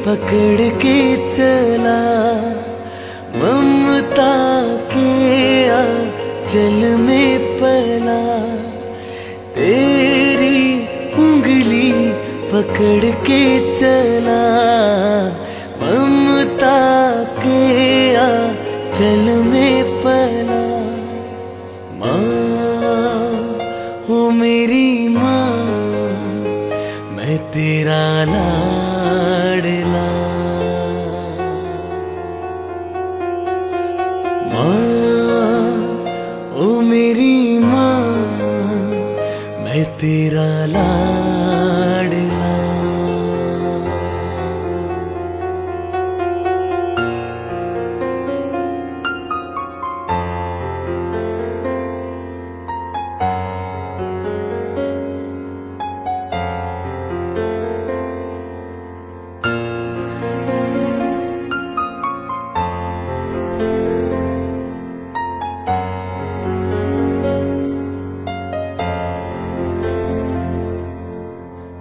पकड़ के चला, ममता के आंचल में पला। तेरी उंगली पकड़ के चला, ममता के आंचल में पला। माँ हो मेरी माँ, मैं तेरा लाडला। माँ ओ मेरी माँ, मैं तेरा लाडला।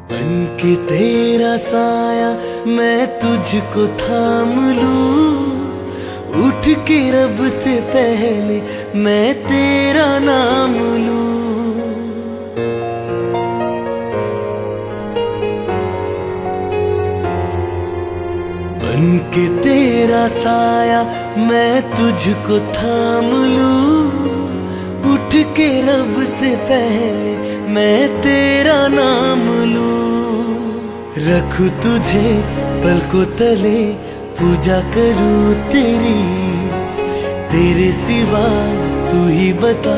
बन के तेरा साया मैं तुझको थाम लूं, उठ के रब से पहले मैं तेरा नाम लूं। बन के तेरा साया मैं तुझको थाम लूं, उठ के रब से पहले मैं तेरा नाम लूं। रखूं तुझे पलकों तले, पूजा करूं तेरी, तेरे सिवा तू ही बता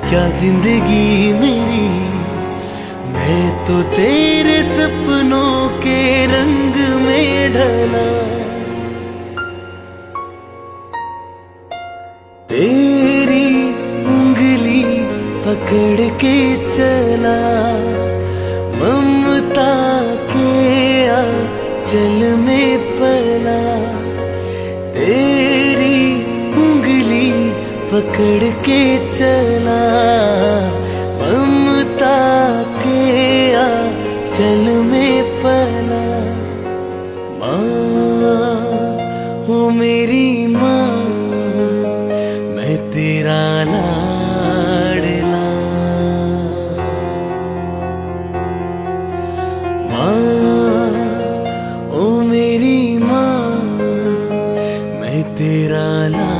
क्या जिंदगी मेरी। मैं तो तेरे सपनों के रंग में ढला, तेरी उंगली पकड़ के चला, ममता के आंचल में पला। तेरी उंगली पकड़ के चला, ममता के आंचल में पला। माँ हो मेरी माँ, मैं तेरा लाडला। माँ ओ मेरी माँ, मैं तेरा लाडला।